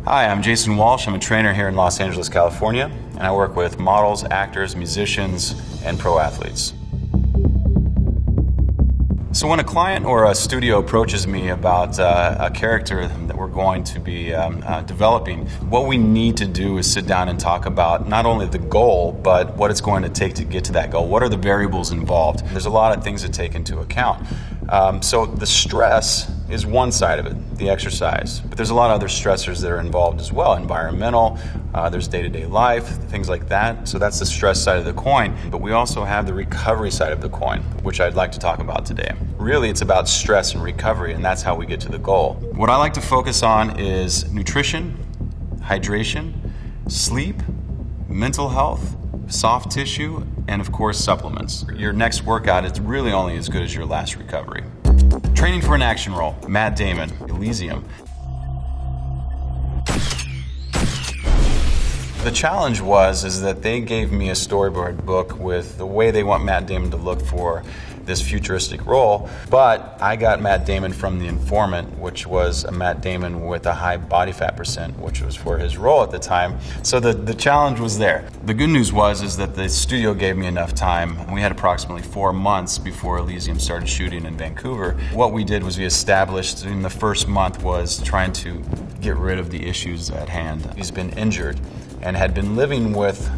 Hi, I'm Jason Walsh. I'm a trainer here in Los Angeles, California, and I work with models, actors, musicians, and pro athletes. So when a client or a studio approaches me about a character that we're going to be developing, what we need to do is sit down and talk about not only the goal, but what it's going to take to get to that goal. What are the variables involved? There's a lot of things to take into account. So the stress is one side of it, the exercise. But there's a lot of other stressors that are involved as well. Environmental, there's day-to-day life, things like that. So that's the stress side of the coin. But we also have the recovery side of the coin, which I'd like to talk about today. Really, it's about stress and recovery, and that's how we get to the goal. What I like to focus on is nutrition, hydration, sleep, mental health, soft tissue, and of course supplements. Your next workout is really only as good as your last recovery. Training for an action role, Matt Damon, Elysium. The challenge is that they gave me a storyboard book with the way they want Matt Damon to look for this futuristic role, but I got Matt Damon from The Informant, which was a Matt Damon with a high body fat percent, which was for his role at the time. So the challenge was there. The good news is that the studio gave me enough time. We had approximately 4 months before Elysium started shooting in Vancouver. What we did was we established in the first month was trying to get rid of the issues at hand. He's been injured and had been living with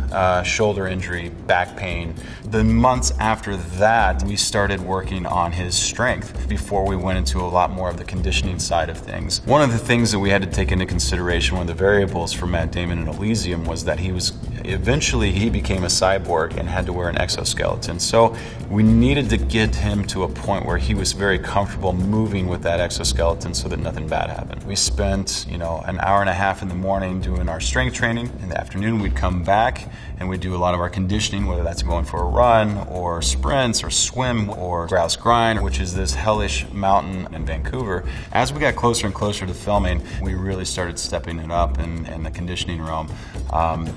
shoulder injury, back pain. The months after that, we started working on his strength before we went into a lot more of the conditioning side of things. One of the things that we had to take into consideration, one of the variables for Matt Damon in Elysium, was that he became a cyborg and had to wear an exoskeleton. So we needed to get him to a point where he was very comfortable moving with that exoskeleton so that nothing bad happened. We spent, an hour and a half in the morning doing our strength training. In the afternoon, we'd come back and we'd do a lot of our conditioning, whether that's going for a run or sprints or swim or grouse grind, which is this hellish mountain in Vancouver. As we got closer and closer to filming, we really started stepping it up in the conditioning realm,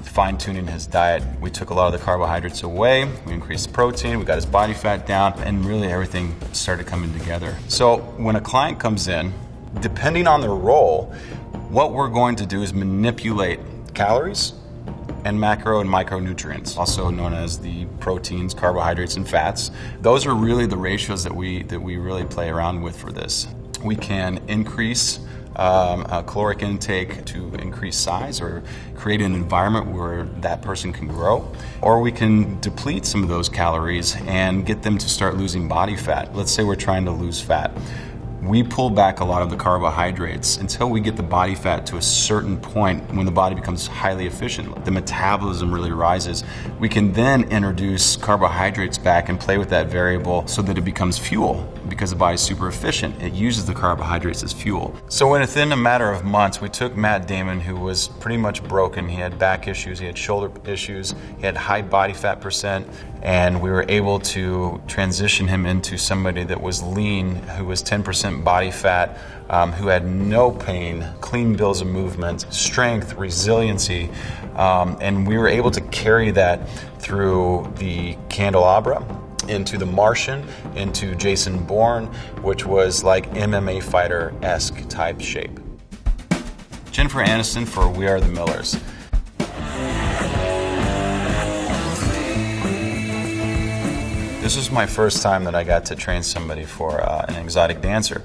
fine-tuning his diet. We took a lot of the carbohydrates away, we increased the protein, we got his body fat down, and really everything started coming together. So when a client comes in, depending on their role, what we're going to do is manipulate calories and macro and micronutrients, also known as the proteins, carbohydrates, and fats. Those are really the ratios that we really play around with for this. We can increase caloric intake to increase size or create an environment where that person can grow, or we can deplete some of those calories and get them to start losing body fat. Let's say we're trying to lose fat. We pull back a lot of the carbohydrates until we get the body fat to a certain point when the body becomes highly efficient. The metabolism really rises. We can then introduce carbohydrates back and play with that variable so that it becomes fuel. Because the body's super efficient, it uses the carbohydrates as fuel. So within a matter of months, we took Matt Damon, who was pretty much broken. He had back issues, he had shoulder issues, he had high body fat percent, and we were able to transition him into somebody that was lean, who was 10% body fat, who had no pain, clean bills of movement, strength, resiliency, and we were able to carry that through the Candelabra, into The Martian, into Jason Bourne, which was like MMA fighter-esque type shape. Jennifer Aniston for We Are the Millers. This was my first time that I got to train somebody for an exotic dancer,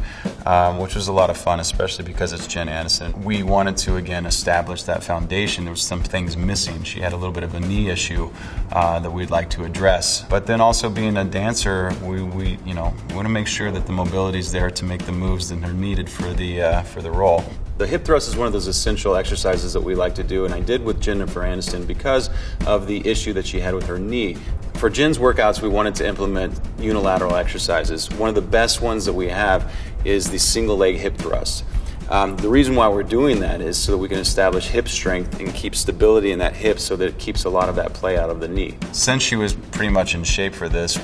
which was a lot of fun, especially because it's Jen Aniston. We wanted to, again, establish that foundation. There was some things missing. She had a little bit of a knee issue that we'd like to address. But then also being a dancer, we want to make sure that the mobility is there to make the moves that are needed for the role. The hip thrust is one of those essential exercises that we like to do, and I did with Jennifer Aniston because of the issue that she had with her knee. For Jen's workouts, we wanted to implement unilateral exercises. One of the best ones that we have is the single leg hip thrust. The reason why we're doing that is so that we can establish hip strength and keep stability in that hip so that it keeps a lot of that play out of the knee. Since she was pretty much in shape for this,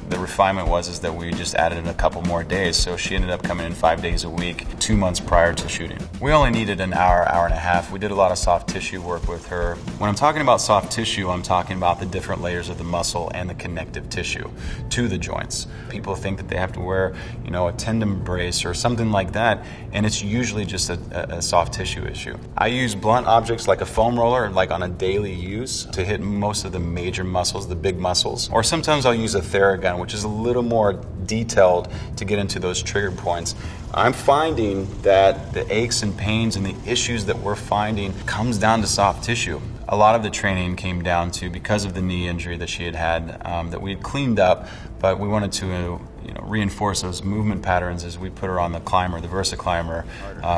The refinement is that we just added a couple more days, so she ended up coming in 5 days a week, 2 months prior to shooting. We only needed an hour, hour and a half. We did a lot of soft tissue work with her. When I'm talking about soft tissue, I'm talking about the different layers of the muscle and the connective tissue to the joints. People think that they have to wear, a tendon brace or something like that, and it's usually just a soft tissue issue. I use blunt objects like a foam roller, like on a daily use, to hit most of the major muscles, the big muscles. Or sometimes I'll use a Theragun, which is a little more detailed to get into those trigger points. I'm finding that the aches and pains and the issues that we're finding comes down to soft tissue. A lot of the training came down to, because of the knee injury that she had that we had cleaned up, but we wanted to reinforce those movement patterns as we put her on the climber, the Versa climber,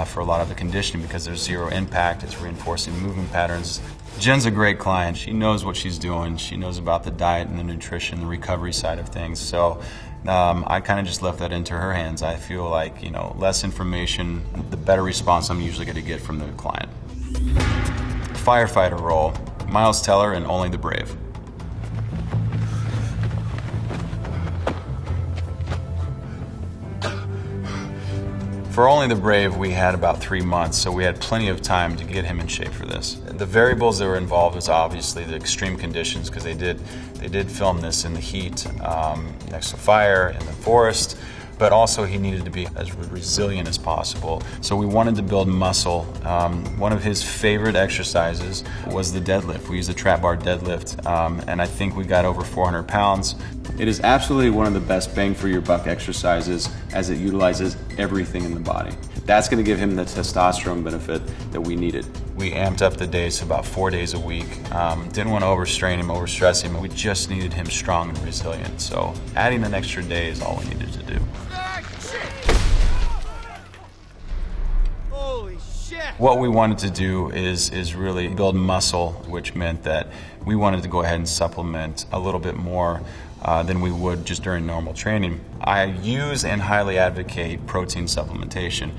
for a lot of the conditioning, because there's zero impact. It's reinforcing movement patterns. Jen's a great client. She knows what she's doing. She knows about the diet and the nutrition, the recovery side of things. So I kind of just left that into her hands. I feel like, less information, the better response I'm usually going to get from the client. Firefighter role, Miles Teller and Only the Brave. For Only the Brave, we had about 3 months, so we had plenty of time to get him in shape for this. The variables that were involved was obviously the extreme conditions, because they did film this in the heat, next to fire, in the forest, but also he needed to be as resilient as possible. So we wanted to build muscle. One of his favorite exercises was the deadlift. We used a trap bar deadlift, and I think we got over 400 pounds. It is absolutely one of the best bang for your buck exercises, as it utilizes everything in the body. That's going to give him the testosterone benefit that we needed. We amped up the days to about 4 days a week. Didn't want to overstrain him, overstress him. We just needed him strong and resilient. So adding an extra day is all we needed to do. Holy shit! What we wanted to do is really build muscle, which meant that we wanted to go ahead and supplement a little bit more than we would just during normal training. I use and highly advocate protein supplementation.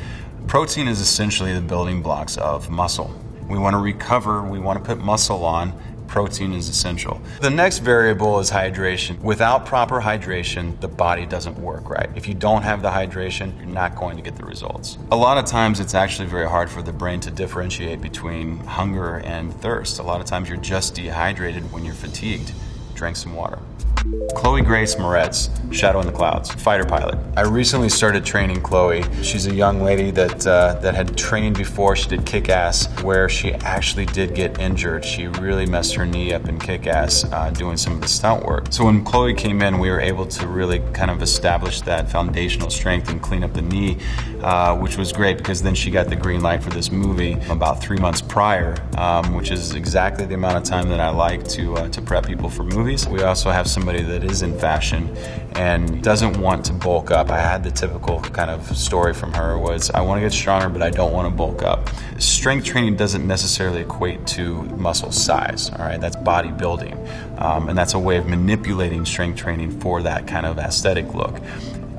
Protein is essentially the building blocks of muscle. We want to recover, we want to put muscle on. Protein is essential. The next variable is hydration. Without proper hydration, the body doesn't work right. If you don't have the hydration, you're not going to get the results. A lot of times it's actually very hard for the brain to differentiate between hunger and thirst. A lot of times you're just dehydrated when you're fatigued. Drink some water. Chloë Grace Moretz, Shadow in the Clouds, fighter pilot. I recently started training Chloë. She's a young lady that had trained before. She did Kick-Ass, where she actually did get injured. She really messed her knee up in Kick-Ass doing some of the stunt work. So when Chloë came in, we were able to really kind of establish that foundational strength and clean up the knee, which was great, because then she got the green light for this movie about 3 months prior, which is exactly the amount of time that I like to prep people for movies. We also have somebody that is in fashion and doesn't want to bulk up. I had the typical kind of story from her was, I want to get stronger, but I don't want to bulk up. Strength training doesn't necessarily equate to muscle size, all right? That's bodybuilding, and that's a way of manipulating strength training for that kind of aesthetic look.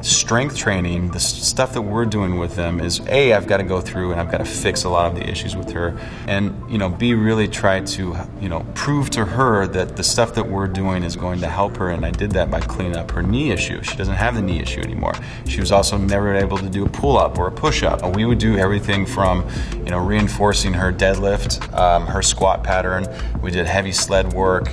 Strength training, the stuff that we're doing with them is, A, I've got to go through and I've got to fix a lot of the issues with her, and B, really try to prove to her that the stuff that we're doing is going to help her. And I did that by cleaning up her knee issue. She doesn't have the knee issue anymore. She was also never able to do a pull-up or a push-up. We would do everything from reinforcing her deadlift, her squat pattern. We did heavy sled work,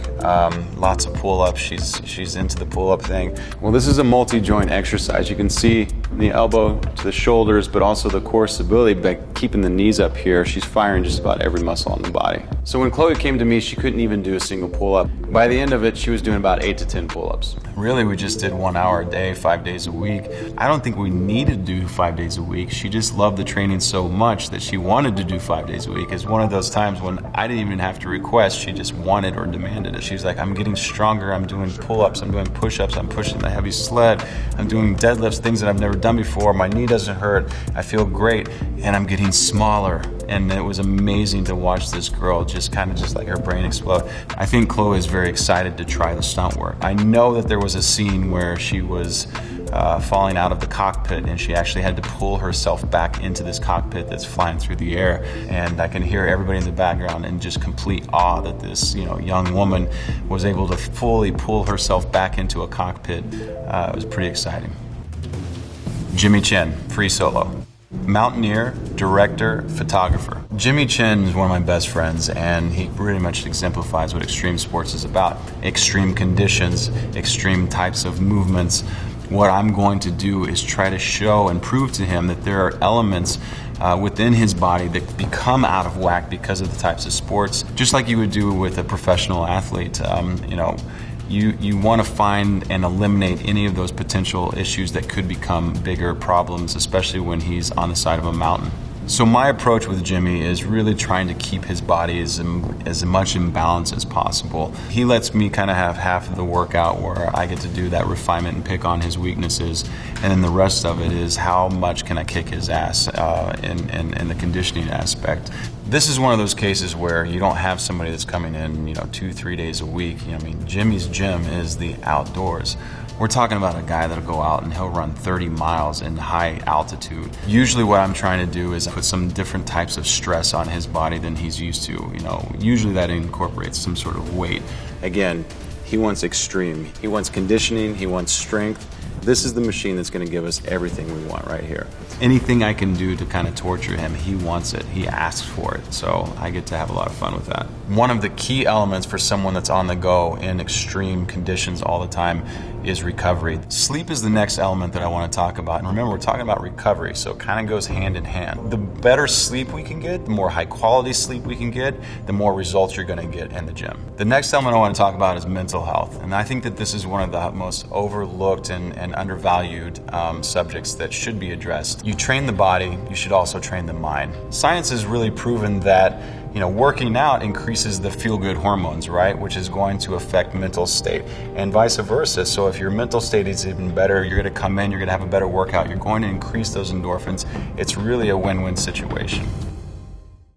lots of pull-ups. She's into the pull-up thing. Well, this is a multi-joint exercise. You can see the elbow to the shoulders, but also the core stability by keeping the knees up here. She's firing just about every muscle on the body. So when Chloë came to me, she couldn't even do a single pull-up. By the end of it, she was doing about 8 to 10 pull-ups. Really, we just did 1 hour a day, 5 days a week. I don't think we needed to do 5 days a week. She just loved the training so much that she wanted to do 5 days a week. It's one of those times when I didn't even have to request. She just wanted or demanded it. She's like, I'm getting stronger. I'm doing pull-ups. I'm doing push-ups. I'm pushing the heavy sled. I'm doing deadlifts, things that I've never done before. My knee doesn't hurt. I feel great, and I'm getting smaller. And it was amazing to watch this girl just like her brain explode. I think Chloë is very excited to try the stunt work. I know that there was a scene where she was falling out of the cockpit, and she actually had to pull herself back into this cockpit that's flying through the air. And I can hear everybody in the background in just complete awe that this young woman was able to fully pull herself back into a cockpit. It was pretty exciting. Jimmy Chen, free solo. Mountaineer, director, photographer. Jimmy Chen is one of my best friends, and he pretty much exemplifies what extreme sports is about. Extreme conditions, extreme types of movements. What I'm going to do is try to show and prove to him that there are elements within his body that become out of whack because of the types of sports, just like you would do with a professional athlete. You want to find and eliminate any of those potential issues that could become bigger problems, especially when he's on the side of a mountain. So my approach with Jimmy is really trying to keep his body as much in balance as possible. He lets me kind of have half of the workout where I get to do that refinement and pick on his weaknesses, and then the rest of it is how much can I kick his ass in the conditioning aspect. This is one of those cases where you don't have somebody that's coming in 2-3 days a week. Jimmy's gym is the outdoors. We're talking about a guy that'll go out and he'll run 30 miles in high altitude. Usually what I'm trying to do is put some different types of stress on his body than he's used to. Usually that incorporates some sort of weight. Again, he wants extreme. He wants conditioning, he wants strength. This is the machine that's going to give us everything we want right here. Anything I can do to kind of torture him, he wants it. He asks for it. So I get to have a lot of fun with that. One of the key elements for someone that's on the go in extreme conditions all the time is recovery. Sleep is the next element that I want to talk about. And remember, we're talking about recovery, so it kind of goes hand in hand. The better sleep we can get, the more high quality sleep we can get, the more results you're going to get in the gym. The next element I want to talk about is mental health. And I think that this is one of the most overlooked and undervalued subjects that should be addressed. You train the body, you should also train the mind. Science has really proven that working out increases the feel-good hormones, right? Which is going to affect mental state and vice versa. So if your mental state is even better, you're going to come in, you're going to have a better workout, you're going to increase those endorphins. It's really a win-win situation.